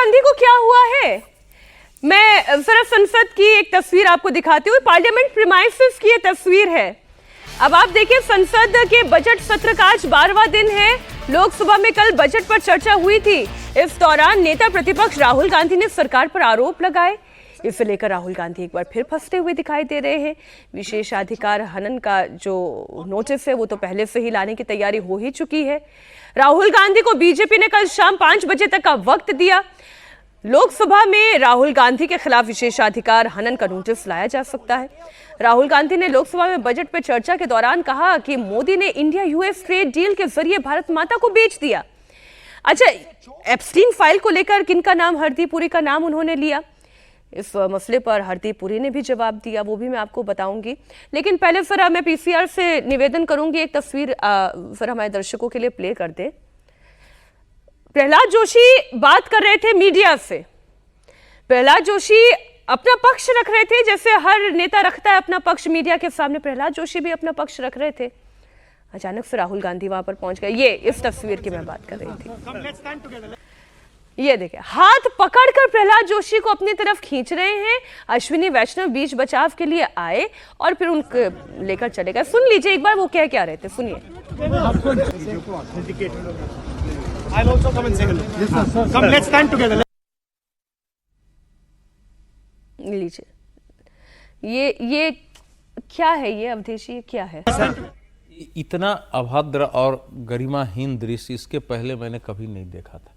गांधी को क्या हुआ है? मैं जरा संसद की एक तस्वीर आपको दिखाती हूँ। पार्लियामेंट प्रीमाइसेस की ये तस्वीर है। अब आप देखिए, संसद के बजट सत्र का आज 12वां दिन है। लोकसभा में कल बजट पर चर्चा हुई थी। इस दौरान नेता प्रतिपक्ष राहुल गांधी ने सरकार पर आरोप लगाए। इसे लेकर राहुल गांधी एक बार फिर फंसते हुए दिखाई दे रहे हैं। विशेषाधिकार हनन का जो नोटिस है वो तो पहले से ही लाने की तैयारी हो ही चुकी है। राहुल गांधी को बीजेपी ने कल शाम 5 बजे तक का वक्त दिया। लोकसभा में राहुल गांधी के खिलाफ विशेषाधिकार हनन का नोटिस लाया जा सकता है। राहुल गांधी ने लोकसभा में बजट पर चर्चा के दौरान कहा कि मोदी ने इंडिया यूएस ट्रेड डील के जरिए भारत माता को बेच दिया। अच्छा, एप्स्टीन फाइल को लेकर किनका नाम, हरदीप पुरी का नाम उन्होंने लिया। इस मसले पर हरदीप पुरी ने भी जवाब दिया, वो भी मैं आपको बताऊंगी। लेकिन पहले जरा मैं पीसीआर से निवेदन करूंगी, एक तस्वीर जरा हमारे दर्शकों के लिए प्ले कर दे। प्रहलाद जोशी बात कर रहे थे मीडिया से। प्रहलाद जोशी अपना पक्ष रख रहे थे, जैसे हर नेता रखता है अपना पक्ष मीडिया के सामने। प्रहलाद जोशी भी अपना पक्ष रख रहे थे। अचानक से राहुल गांधी वहां पर पहुंच गए। ये इस तस्वीर की मैं बात कर रही थी। ये देखिए, हाथ पकड़कर प्रहलाद जोशी को अपनी तरफ खींच रहे हैं। अश्विनी वैष्णव बीच बचाव के लिए आए और फिर उनको लेकर चले गए। सुन लीजिए एक बार वो क्या क्या रहे थे, सुनिए। लीजिए, ये क्या है? ये अवधेशी क्या है? इतना अभद्र और गरिमाहीन दृश्य इसके पहले मैंने कभी नहीं देखा था।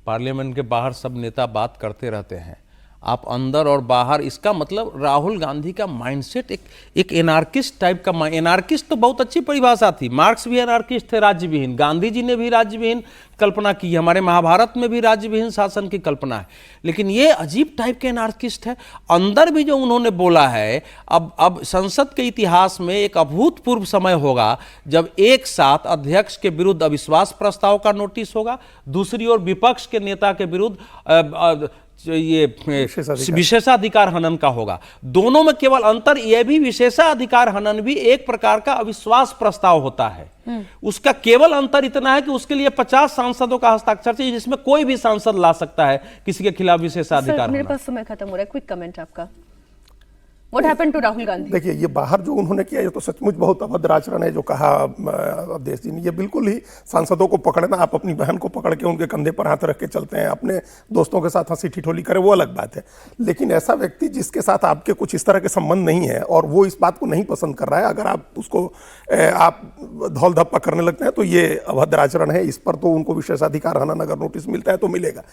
पार्लियामेंट के बाहर सब नेता बात करते रहते हैं, आप अंदर और बाहर। इसका मतलब राहुल गांधी का माइंडसेट एक एनार्किस्ट टाइप का। एनार्किस्ट तो बहुत अच्छी परिभाषा थी। मार्क्स भी एनार्किस्ट थे, राज्यविहीन। गांधी जी ने भी राज्यविहीन कल्पना की, हमारे महाभारत में भी राज्यविहीन शासन की कल्पना है। लेकिन ये अजीब टाइप के एनार्किस्ट है। अंदर भी जो उन्होंने बोला है, अब संसद के इतिहास में एक अभूतपूर्व समय होगा जब एक साथ अध्यक्ष के विरुद्ध अविश्वास प्रस्ताव का नोटिस होगा, दूसरी ओर विपक्ष के नेता के विरुद्ध ये विशेषाधिकार हनन का होगा। दोनों में केवल अंतर यह भी, विशेषाधिकार हनन भी एक प्रकार का अविश्वास प्रस्ताव होता है। उसका केवल अंतर इतना है कि उसके लिए 50 सांसदों का हस्ताक्षर चाहिए, जिसमें कोई भी सांसद ला सकता है किसी के खिलाफ विशेषाधिकार। मेरे पास समय खत्म हो रहा है, क्विक कमेंट आपका। What happened to Rahul Gandhi? देखिए, ये बाहर जो उन्होंने किया ये तो सचमुच बहुत अभद्र आचरण है। जो कहा अवधेश जी ने, ये बिल्कुल ही सांसदों को पकड़ना, आप अपनी बहन को पकड़ के उनके कंधे पर हाथ रख के चलते हैं, अपने दोस्तों के साथ हंसी ठिठोली करें, वो अलग बात है। लेकिन ऐसा व्यक्ति जिसके साथ आपके कुछ इस तरह के संबंध नहीं है और वो इस बात को नहीं पसंद कर रहा है, अगर आप उसको आप धौल धप्पा करने लगते हैं तो ये अभद्र आचरण है। इस पर तो उनको विशेषाधिकार हनन अगर नोटिस मिलता है तो मिलेगा।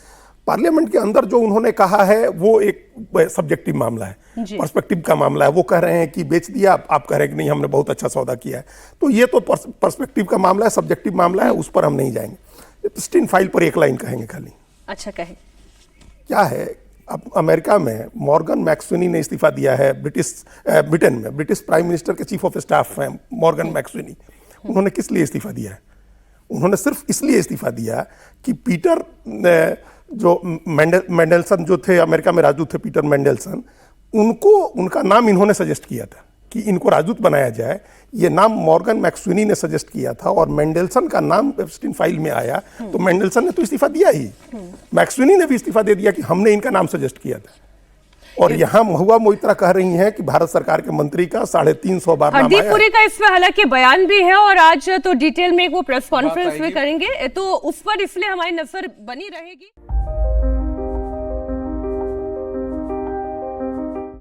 पार्लियामेंट के अंदर जो उन्होंने कहा है वो एक सब्जेक्टिव मामला है, पर्सपेक्टिव का मामला है। वो कह रहे हैं कि बेच दिया, आप कह रहे हैं कि नहीं हमने बहुत अच्छा सौदा किया है। तो ये तो पर्सपेक्टिव का मामला है, सब्जेक्टिव मामला है, उस पर हम नहीं जाएंगे। एप्स्टीन फाइल पर एक लाइन कहेंगे खाली। अच्छा, कहें। क्या है, अब अमेरिका में मॉर्गन मैक्स्वेनी ने इस्तीफा दिया है। ब्रिटेन में ब्रिटिश प्राइम मिनिस्टर के चीफ ऑफ स्टाफ हैं मॉर्गन मैक्स्वेनी। उन्होंने किस लिए इस्तीफा दिया है? उन्होंने सिर्फ इसलिए इस्तीफा दिया कि पीटर जो मेंडलसन जो थे, अमेरिका में राजदूत थे पीटर मेंडलसन, उनका नाम इन्होंने सजेस्ट किया था कि इनको राजदूत बनाया जाए। ये नाम मॉर्गन मैक्स्वेनी ने सजेस्ट किया था और मेंडलसन का नाम एप्स्टीन फाइल में आया, तो मेंडलसन ने तो इस्तीफा दिया ही, मैक्स्वेनी ने भी इस्तीफा दे दिया कि हमने इनका नाम सजेस्ट किया था। और यहाँ महुआ मोइत्रा कह रही हैं कि भारत सरकार के मंत्री का 350 बार नाम आया। हरदीप पुरी का इसमें हालांकि बयान भी है और आज तो डिटेल में वो प्रेस कॉन्फ्रेंस में करेंगे, तो उस पर इसलिए हमारी नजर बनी रहेगी।